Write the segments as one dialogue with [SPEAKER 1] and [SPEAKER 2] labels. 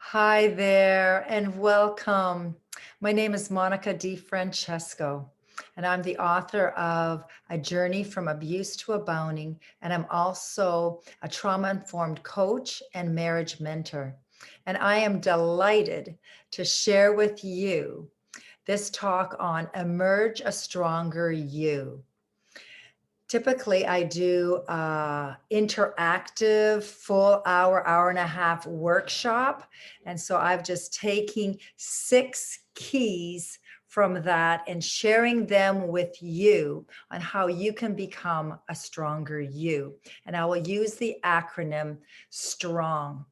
[SPEAKER 1] Hi there and welcome. My name is Monica Di Francesco, and I'm the author of A Journey from Abuse to Abounding, and I'm also a trauma-informed coach and marriage mentor. And I am delighted to share with you this talk on Emerge a Stronger You. Typically, I do interactive full hour and a half workshop. And so I've just taken 6 keys from that and sharing them with you on how you can become a stronger you. And I will use the acronym STRONG.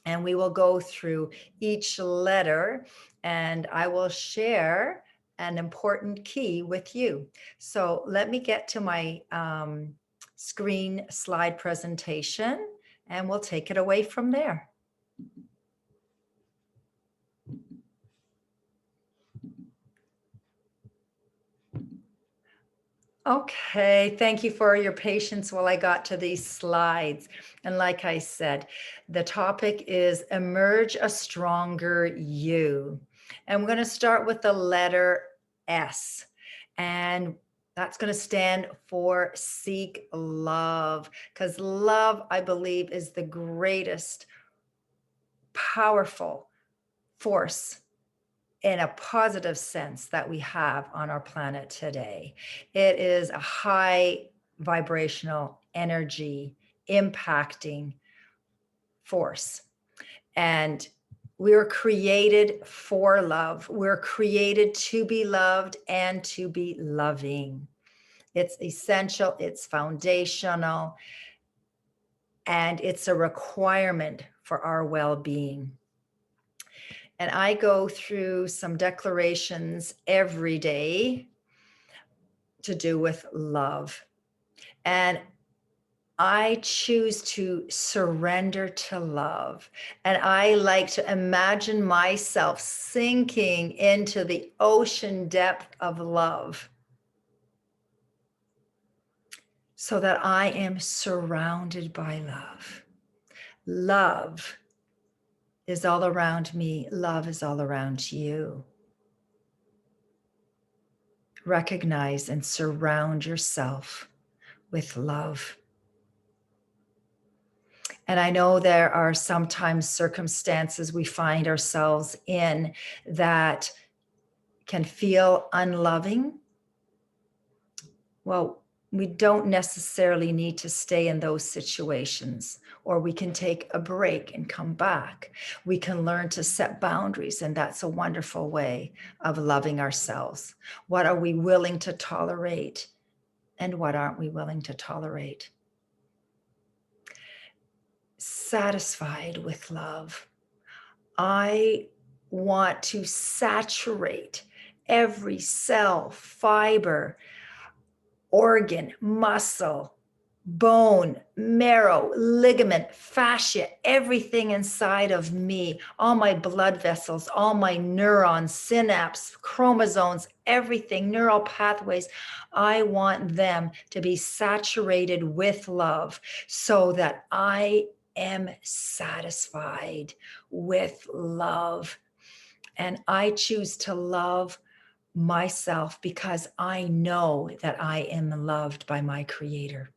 [SPEAKER 1] And we will go through each letter and I will share an important key with you. So let me get to my screen slide presentation and we'll take it away from there. Okay, thank you for your patience while I got to these slides. And like I said, the topic is Emerge a Stronger You. And we're going to start with the letter S. And that's going to stand for seek love, because love, I believe, is the greatest powerful force in a positive sense that we have on our planet today. It is a high vibrational energy impacting force. And we were created for love. We're created to be loved and to be loving. It's essential, it's foundational, and it's a requirement for our well-being. And I go through some declarations every day to do with love. And I choose to surrender to love. And I like to imagine myself sinking into the ocean depth of love so that I am surrounded by love. Love is all around me. Love is all around you. Recognize and surround yourself with love. And I know there are sometimes circumstances we find ourselves in that can feel unloving. Well, we don't necessarily need to stay in those situations, or we can take a break and come back. We can learn to set boundaries, and that's a wonderful way of loving ourselves. What are we willing to tolerate, and what aren't we willing to tolerate? Satisfied with love. I want to saturate every cell, fiber, organ, muscle, bone, marrow, ligament, fascia, everything inside of me, all my blood vessels, all my neurons, synapses, chromosomes, everything, neural pathways. I want them to be saturated with love so that I am satisfied with love. And I choose to love myself because I know that I am loved by my Creator,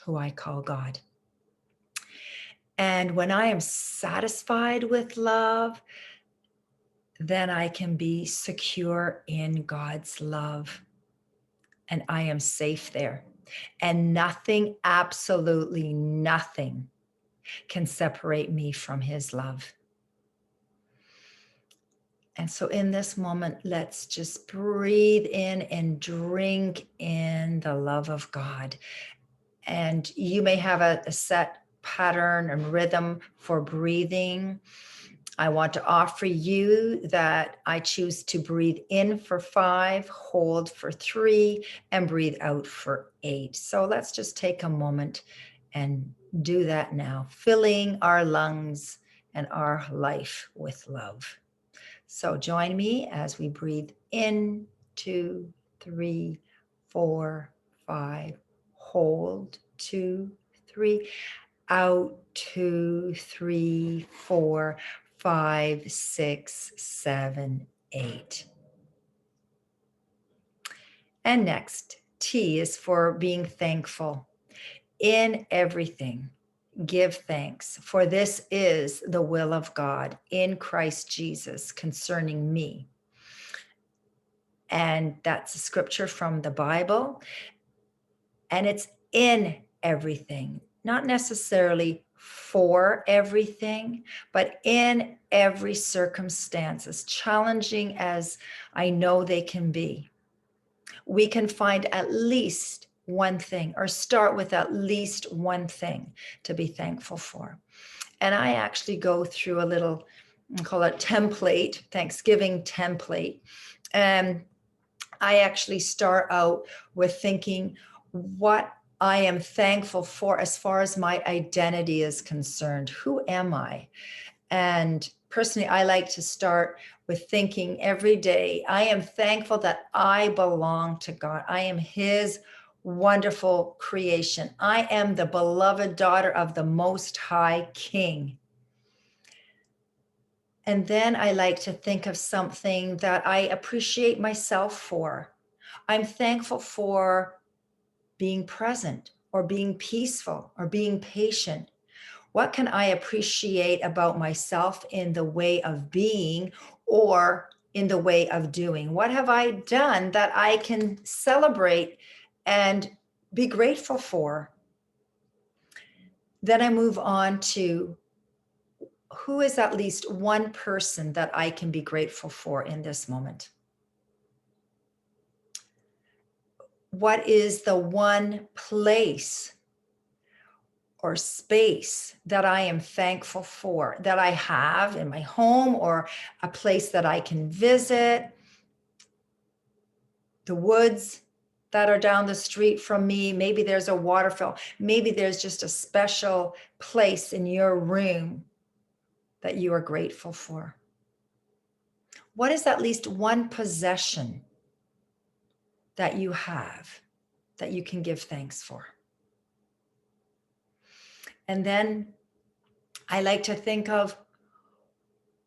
[SPEAKER 1] who I call God. And when I am satisfied with love, then I can be secure in God's love. And I am safe there. And nothing, absolutely nothing, can separate me from His love. And so in this moment, let's just breathe in and drink in the love of God. And you may have a set pattern and rhythm for breathing. I want to offer you that I choose to breathe in for 5, hold for 3, and breathe out for 8. So let's just take a moment and do that now, filling our lungs and our life with love. So join me as we breathe in, 2, 3, 4, 5, hold, 2, 3, Out, 2, 3, 4, 5, 6, 7, 8. And next, T is for being thankful. In everything, give thanks, for this is the will of God in Christ Jesus concerning me. And that's a scripture from the Bible. And it's in everything, not necessarily for everything, but in every circumstance, as challenging as I know they can be. We can find at least one thing, or start with at least one thing to be thankful for. And I actually go through a little, I call it template, Thanksgiving template. And I actually start out with thinking what I am thankful for as far as my identity is concerned. Who am I? And personally, I like to start with thinking every day, I am thankful that I belong to God. I am His wonderful creation. I am the beloved daughter of the Most High King. And then I like to think of something that I appreciate myself for. I'm thankful for being present, or being peaceful, or being patient. What can I appreciate about myself in the way of being or in the way of doing? What have I done that I can celebrate and be grateful for? Then I move on to who is at least one person that I can be grateful for in this moment? What is the one place or space that I am thankful for, that I have in my home, or a place that I can visit? The woods that are down the street from me, maybe there's a waterfall, maybe there's just a special place in your room that you are grateful for. What is at least one possession that you have that you can give thanks for? And then I like to think of,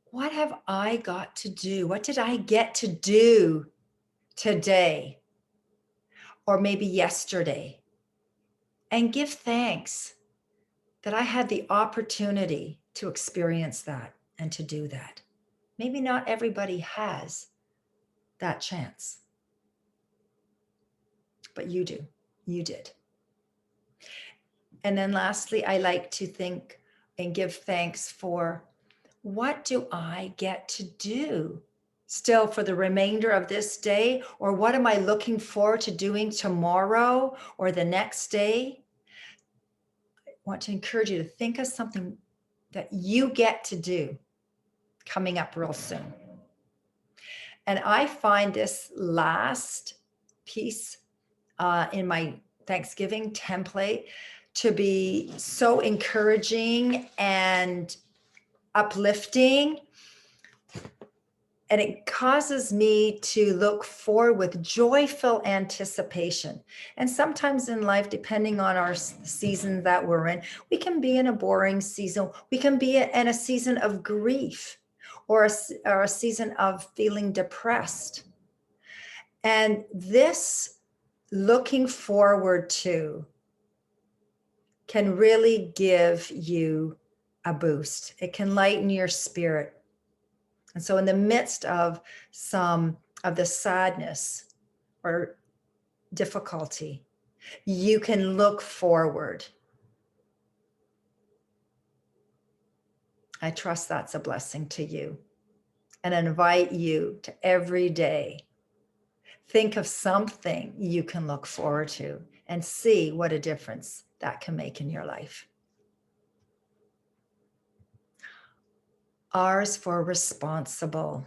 [SPEAKER 1] what have I got to do? What did I get to do today, or maybe yesterday? And give thanks that I had the opportunity to experience that and to do that. Maybe not everybody has that chance, but you do. You did. And then lastly, I like to think and give thanks for, what do I get to do still for the remainder of this day? Or what am I looking forward to doing tomorrow or the next day? I want to encourage you to think of something that you get to do coming up real soon. And I find this last piece in my Thanksgiving template to be so encouraging and uplifting. And it causes me to look forward with joyful anticipation. And sometimes in life, depending on our season that we're in, we can be in a boring season. We can be in a season of grief, or a season of feeling depressed. And this looking forward to can really give you a boost. It can lighten your spirit. And so in the midst of some of the sadness or difficulty, you can look forward. I trust that's a blessing to you, and invite you to every day think of something you can look forward to and see what a difference that can make in your life. R's for responsible.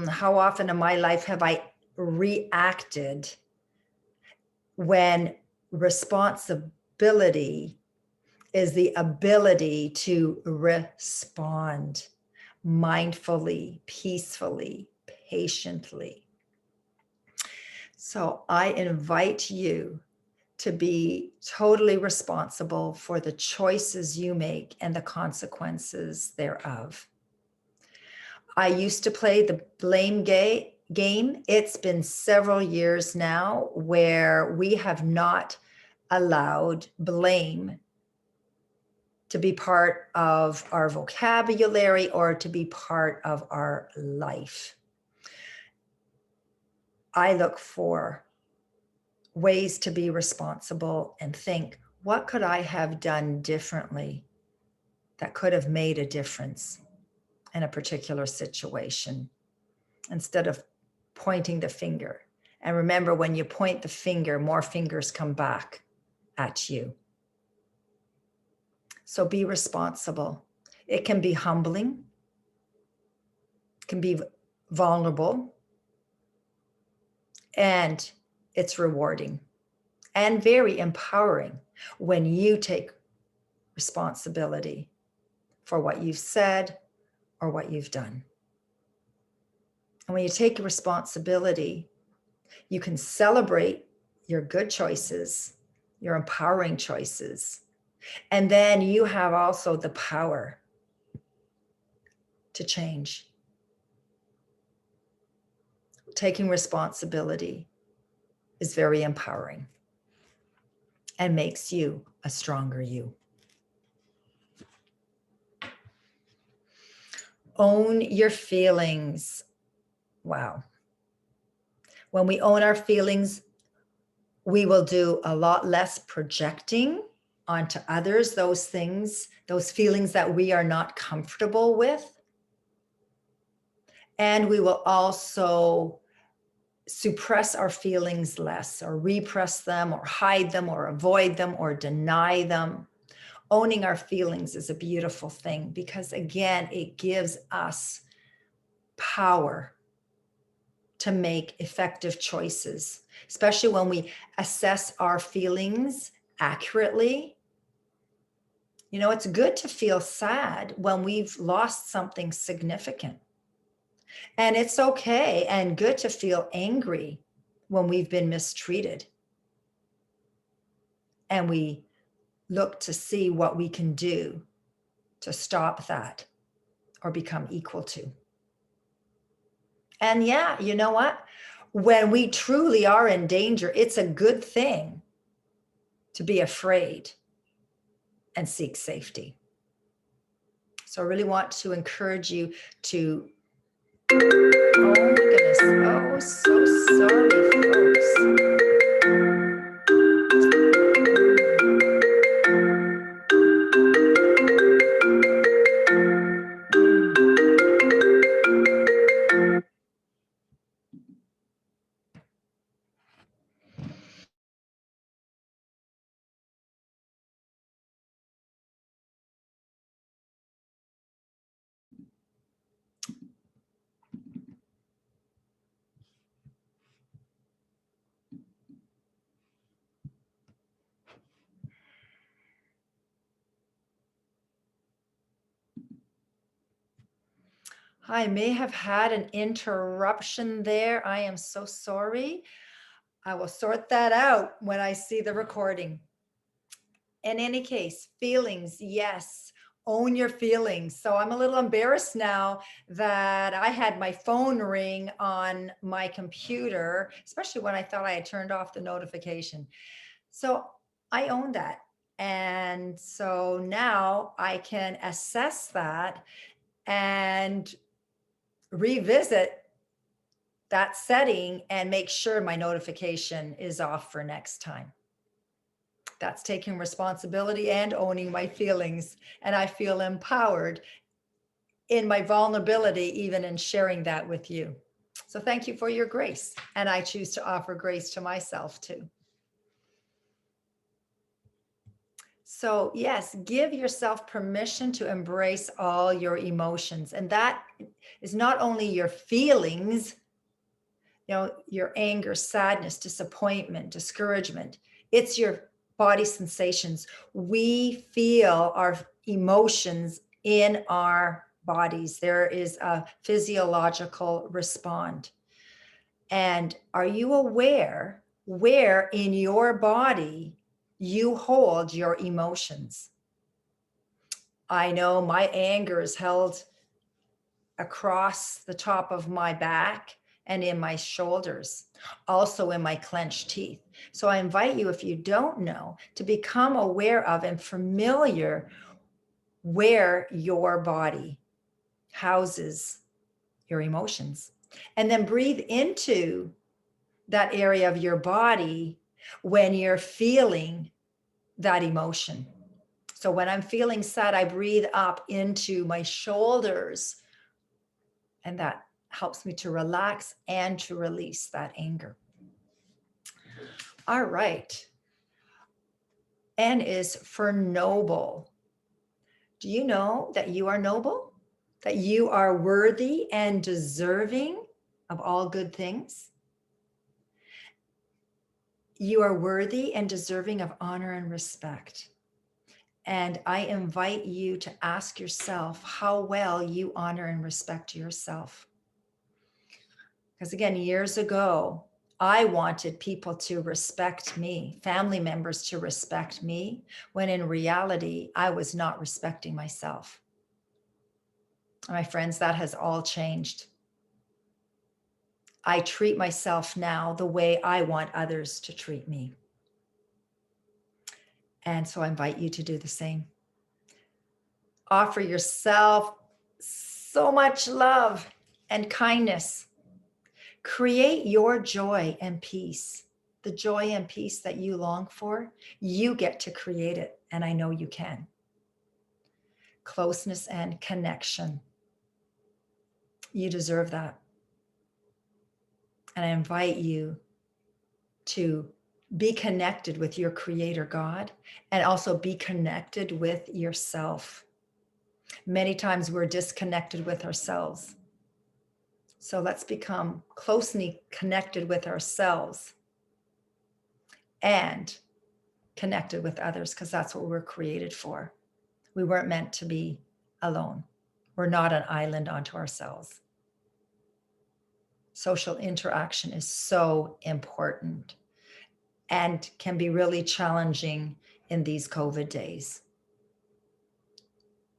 [SPEAKER 1] How often in my life have I reacted when responsibility is the ability to respond mindfully, peacefully, patiently? So I invite you to be totally responsible for the choices you make and the consequences thereof. I used to play the blame game. It's been several years now where we have not allowed blame to be part of our vocabulary or to be part of our life. I look for ways to be responsible and think, what could I have done differently that could have made a difference in a particular situation, instead of pointing the finger. And remember, when you point the finger, more fingers come back at you. So be responsible. It can be humbling, it can be vulnerable, and it's rewarding and very empowering when you take responsibility for what you've said or what you've done. And when you take responsibility, you can celebrate your good choices, your empowering choices. And then you have also the power to change. Taking responsibility is very empowering and makes you a stronger you. Own your feelings. Wow. When we own our feelings, we will do a lot less projecting onto others, those things, those feelings that we are not comfortable with. And we will also suppress our feelings less, or repress them, or hide them, or avoid them, or deny them. Owning our feelings is a beautiful thing because, again, it gives us power to make effective choices, especially when we assess our feelings accurately. You know, it's good to feel sad when we've lost something significant. And it's okay and good to feel angry when we've been mistreated. And we look to see what we can do to stop that or become equal to. And yeah, you know what? When we truly are in danger, it's a good thing to be afraid and seek safety. So I really want to encourage you to, oh my goodness, oh, so sorry, folks. I may have had an interruption there. I am so sorry. I will sort that out when I see the recording. In any case, feelings, yes, own your feelings. So I'm a little embarrassed now that I had my phone ring on my computer, especially when I thought I had turned off the notification. So I own that. And so now I can assess that and revisit that setting and make sure my notification is off for next time. That's taking responsibility and owning my feelings. And I feel empowered in my vulnerability, even in sharing that with you. So thank you for your grace. And I choose to offer grace to myself too. So yes, give yourself permission to embrace all your emotions. And that is not only your feelings, you know, your anger, sadness, disappointment, discouragement. It's your body sensations. We feel our emotions in our bodies. There is a physiological response. And are you aware where in your body you hold your emotions. I know my anger is held across the top of my back and in my shoulders, also in my clenched teeth. So I invite you, if you don't know, to become aware of and familiar where your body houses your emotions. And then breathe into that area of your body when you're feeling that emotion. So when I'm feeling sad, I breathe up into my shoulders, and that helps me to relax and to release that anger. All right. N is for noble. Do you know that you are noble? That you are worthy and deserving of all good things? You are worthy and deserving of honor and respect. And I invite you to ask yourself how well you honor and respect yourself. Because again, years ago, I wanted people to respect me, family members to respect me, when in reality, I was not respecting myself. My friends, that has all changed. I treat myself now the way I want others to treat me. And so I invite you to do the same. Offer yourself so much love and kindness. Create your joy and peace. The joy and peace that you long for, you get to create it. And I know you can. Closeness and connection. You deserve that. And I invite you to be connected with your Creator God, and also be connected with yourself. Many times we're disconnected with ourselves. So let's become closely connected with ourselves and connected with others, because that's what we're created for. We weren't meant to be alone. We're not an island unto ourselves. Social interaction is so important and can be really challenging in these COVID days.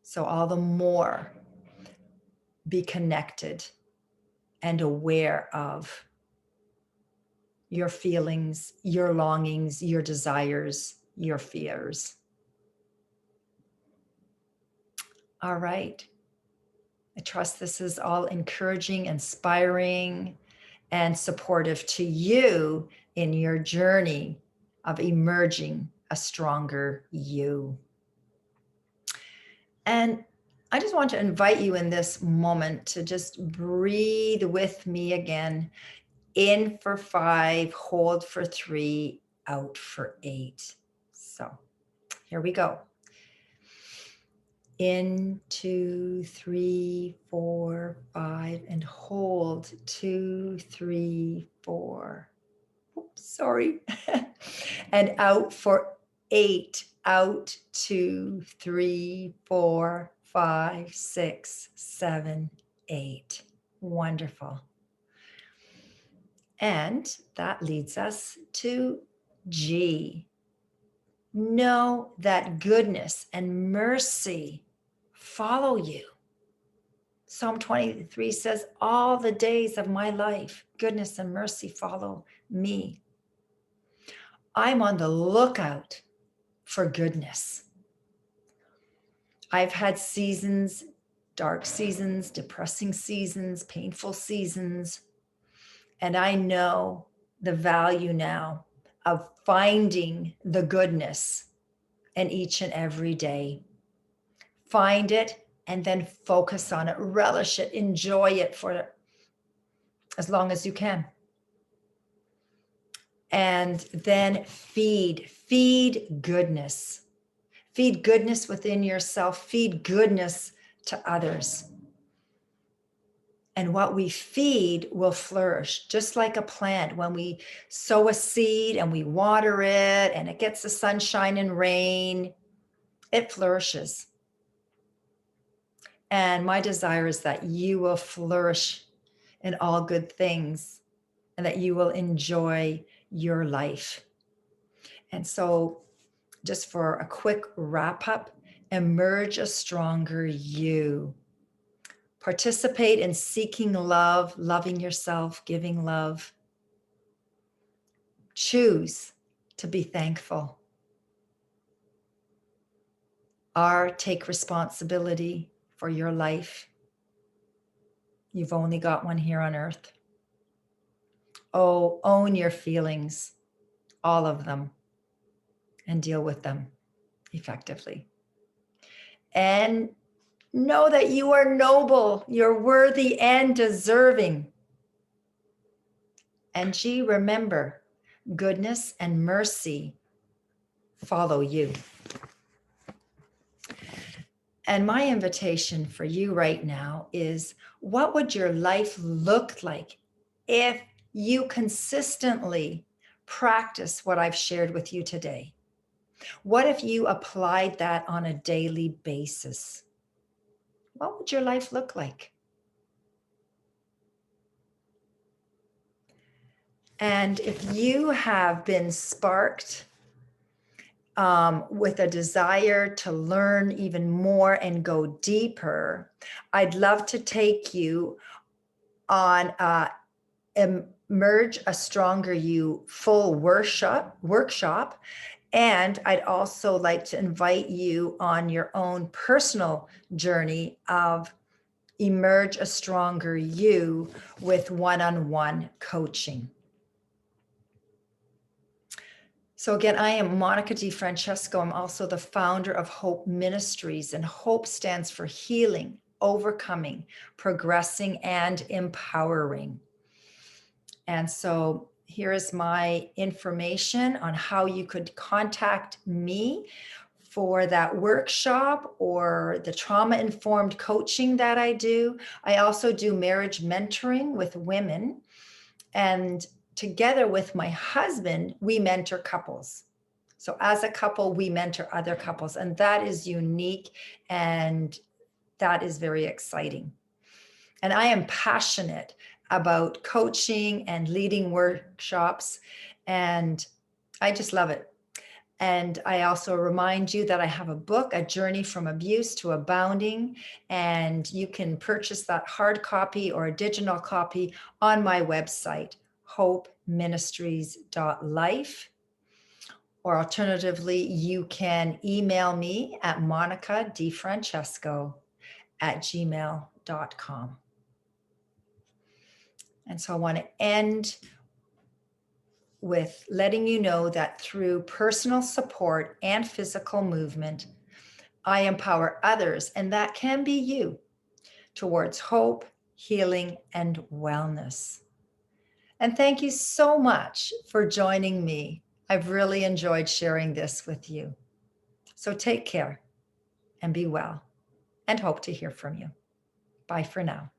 [SPEAKER 1] So all the more be connected and aware of your feelings, your longings, your desires, your fears. All right. I trust this is all encouraging, inspiring, and supportive to you in your journey of emerging a stronger you. And I just want to invite you in this moment to just breathe with me again. In for 5, hold for 3, out for 8. So here we go. In, 2, 3, 4, 5, and hold 2, 3, 4. Oops, sorry. And out for 8. Out 2, 3, 4, 5, 6, 7, 8. Wonderful. And that leads us to G. Know that goodness and mercy follow you. Psalm 23 says, all the days of my life, goodness and mercy follow me. I'm on the lookout for goodness. I've had seasons, dark seasons, depressing seasons, painful seasons, and I know the value now of finding the goodness in each and every day. Find it and then focus on it, relish it, enjoy it for as long as you can. And then feed goodness. Feed goodness within yourself, feed goodness to others. And what we feed will flourish, just like a plant. When we sow a seed and we water it and it gets the sunshine and rain, it flourishes. And my desire is that you will flourish in all good things and that you will enjoy your life. And so, just for a quick wrap up, emerge a stronger you. Participate in seeking love, loving yourself, giving love. Choose to be thankful. Take responsibility for your life. You've only got one here on earth. Own your feelings, all of them, and deal with them effectively. And know that you are noble, you're worthy and deserving. And remember, goodness and mercy follow you. And my invitation for you right now is, what would your life look like if you consistently practice what I've shared with you today? What if you applied that on a daily basis? What would your life look like? And if you have been sparked with a desire to learn even more and go deeper, I'd love to take you on eMerge a Stronger You full workshop. And I'd also like to invite you on your own personal journey of eMerge a Stronger You with one-on-one coaching. So again, I am Monica DiFrancesco. I'm also the founder of Hope Ministries, and Hope stands for healing, overcoming, progressing, and empowering. And so here is my information on how you could contact me for that workshop or the trauma-informed coaching that I do. I also do marriage mentoring with women, and together with my husband, we mentor couples. So as a couple, we mentor other couples, and that is unique and that is very exciting. And I am passionate about coaching and leading workshops, and I just love it. And I also remind you that I have a book, A Journey from Abuse to Abounding, and you can purchase that hard copy or a digital copy on my website, hopeministries.life. Or alternatively, you can email me at monicadifrancesco@gmail.com. And so I want to end with letting you know that through personal support and physical movement, I empower others, and that can be you, towards hope, healing, and wellness. And thank you so much for joining me. I've really enjoyed sharing this with you. So take care and be well, and hope to hear from you. Bye for now.